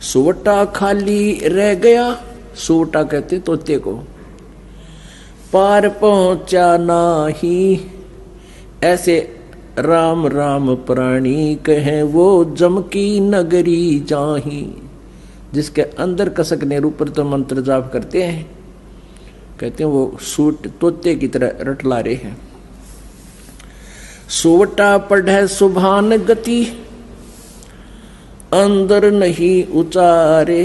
सुवटा खाली रह गया, सुवटा कहते तोते को, पार पहुंचा नाही, ऐसे राम राम प्राणी कहे वो जम की नगरी जाही। जिसके अंदर कसक ने ऊपर तो मंत्र जाप करते हैं, कहते हैं वो सूट तोते की तरह रटला रहे हैं। सुवटा पढ़े सुभान गति, अंदर नहीं उचारे,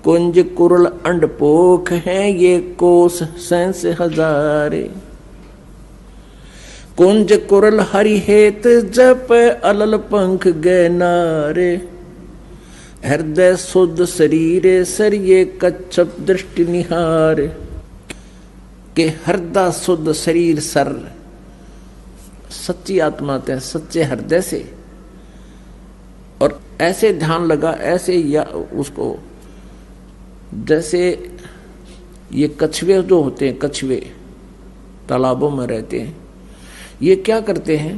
कुंज कुरल अंडपोख हैं ये कोस सैंस हजारे। कुंज कुरल हरि हेत जप अलल पंख गैनारे, हृदय शुद्ध शरीरे सरिये कच्छप दृष्टि निहार। के हृदय शुद्ध शरीर सर सच्ची आत्मा ते सच्चे हृदय से, और ऐसे ध्यान लगा ऐसे, या उसको जैसे ये कछुए जो होते हैं, कछुए तालाबों में रहते हैं, ये क्या करते हैं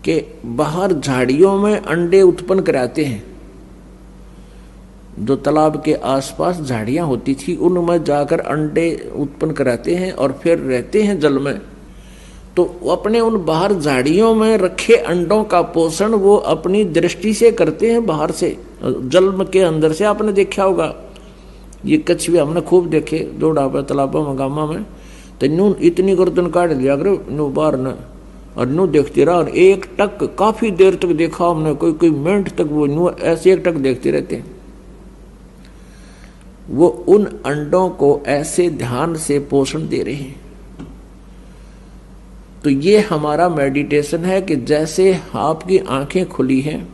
कि बाहर झाड़ियों में अंडे उत्पन्न कराते हैं। जो तालाब के आसपास झाड़ियां होती थी उनमें जाकर अंडे उत्पन्न कराते हैं और फिर रहते हैं जल में। तो अपने उन बाहर झाड़ियों में रखे अंडों का पोषण वो अपनी दृष्टि से करते हैं, बाहर से जल के अंदर से। आपने देखा होगा ये कछुए, हमने खूब देखे दौड़ा पर तालाबों में गामा में, तो नू इतनी गर्दन काट लिया करे नू बाहर न, और नू देखते रहा, और एक टक काफी देर तक देखा हमने, कोई मिनट तक वो नू ऐसे एक टक देखते रहते हैं। वो उन अंडों को ऐसे ध्यान से पोषण दे रहे हैं। तो ये हमारा मेडिटेशन है कि जैसे आपकी आंखें खुली हैं,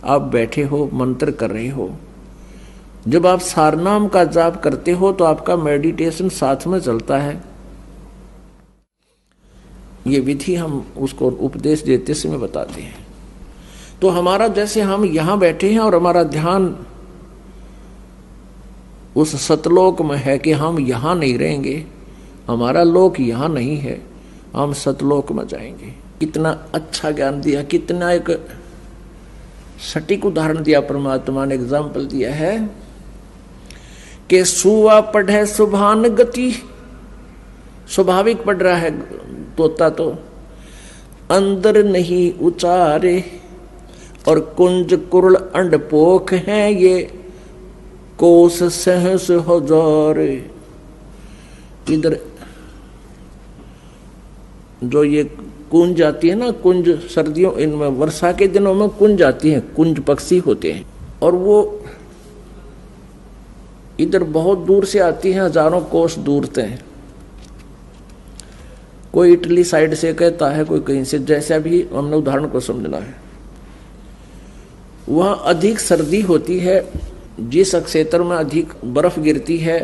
आप बैठे हो मंत्र कर रहे हो, जब आप सारनाम का जाप करते हो तो आपका मेडिटेशन साथ में चलता है। ये विधि हम उसको उपदेश देते समय बताते हैं। तो हमारा जैसे हम यहां बैठे हैं और हमारा ध्यान उस सतलोक में है कि हम यहां नहीं रहेंगे, हमारा लोक यहां नहीं है, हम सतलोक में जाएंगे। कितना अच्छा ज्ञान दिया, कितना एक सटीक उदाहरण दिया परमात्मा ने, एग्जाम्पल दिया है कि सुवा पढ़े सुभान गति, स्वाभाविक पढ़ रहा है तोता, तो अंदर नहीं उचारे, और कुंज कुरल अंडपोख हैं ये कोस सहस हजार। इधर जो ये कुंज आती है ना, कुंज सर्दियों इनमें वर्षा के दिनों में कुंज आती है, कुंज पक्षी होते हैं, और वो इधर बहुत दूर से आती हैं, हजारों कोस दूर से। कोई इटली साइड से कहता है, कोई कहीं से, जैसा भी हमने उदाहरण को समझना है। वहां अधिक सर्दी होती है, जिस क्षेत्र में अधिक बर्फ गिरती है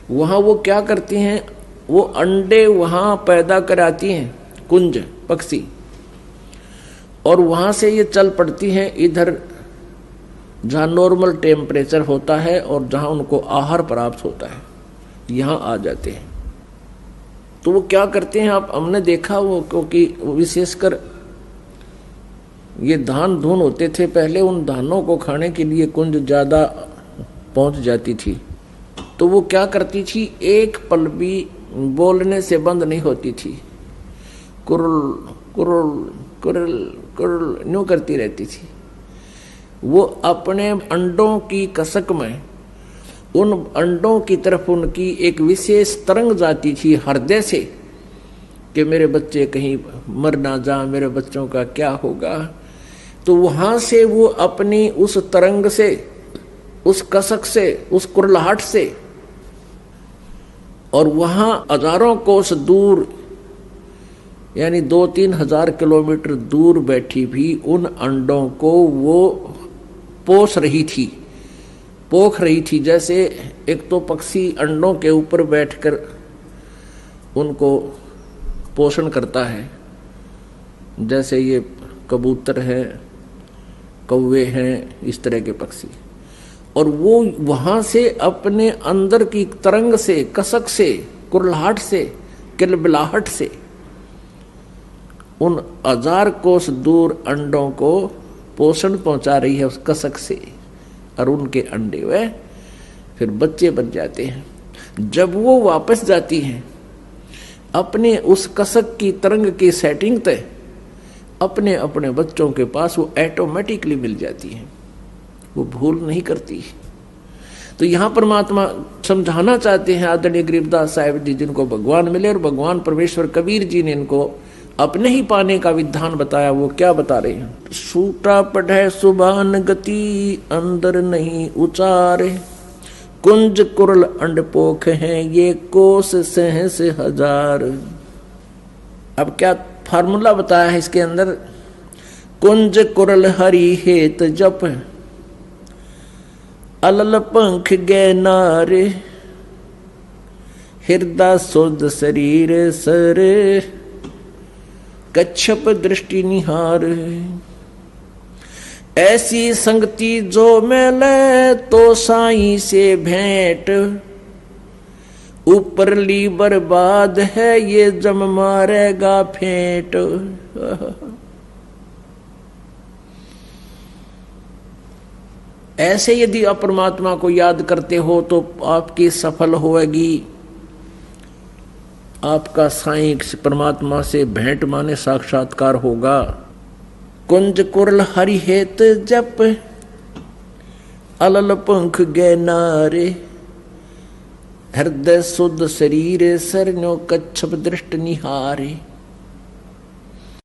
वहां वो क्या करती हैं, वो अंडे वहां पैदा कराती हैं, कुंज पक्षी, और वहां से ये चल पड़ती हैं इधर जहां नॉर्मल टेम्परेचर होता है और जहां उनको आहार प्राप्त होता है, यहां आ जाते हैं। तो वो क्या करते हैं, आप हमने देखा वो, क्योंकि विशेषकर ये धान धुन होते थे पहले, उन धानों को खाने के लिए कुंज ज्यादा पहुंच जाती थी। तो वो क्या करती थी, एक पल भी बोलने से बंद नहीं होती थी, कुरुल कुरुल कुरुल कुरुल न्यू करती रहती थी। वो अपने अंडों की कसक में उन अंडों की तरफ उनकी एक विशेष तरंग जाती थी हृदय से, कि मेरे बच्चे कहीं मर ना जा, मेरे बच्चों का क्या होगा। तो वहां से वो अपनी उस तरंग से, उस कसक से, उस कुरलाहट से, और वहां हजारों कोस दूर यानी 2-3 हजार किलोमीटर दूर बैठी भी उन अंडों को वो पोष रही थी, पोख रही थी। जैसे एक तो पक्षी अंडों के ऊपर बैठकर उनको पोषण करता है, जैसे ये कबूतर है, कौवे हैं, इस तरह के पक्षी, और वो वहां से अपने अंदर की तरंग से, कसक से, कुरलाहट से, किलबिलाहट से उन 1000 कोस दूर अंडों को पोषण पहुंचा रही है उस कसक से, और उनके अंडे वे फिर बच्चे बन जाते हैं। जब वो वापस जाती हैं अपने उस कसक की तरंग की सेटिंग तय, अपने अपने बच्चों के पास वो ऑटोमेटिकली मिल जाती है, वो भूल नहीं करती। तो यहाँ परमात्मा समझाना चाहते हैं आदरणीय गरीबदास साहिब जी, जिनको भगवान मिले और भगवान परमेश्वर कबीर जी ने इनको अपने ही पाने का विधान बताया। वो क्या बता रहे हैं? सूटा पढ़े सुबान गति अंदर नहीं उचारे, कुंज कुरल अंडपोख हैं ये कोस सहस हजार। अब क्या फार्मूला बताया है इसके अंदर? कुंज कुरल हरि हेत जप, अलल पंख गए नारे, हृदय शुद्ध शरीर सर, कच्छप दृष्टि निहार। ऐसी संगति जो मिले तो साईं से भेंट, ऊपरली बर्बाद है ये जम मारेगा फेंट। ऐसे यदि आप परमात्मा को याद करते हो तो आपकी सफल होगी। आपका साईं परमात्मा से भेंट माने साक्षात्कार होगा। कुंज कुरल हरि हेत जप, अलल पंख गए नारे, हृदय शुद्ध शरीर सरन्यो कच्छप दृष्ट निहारे।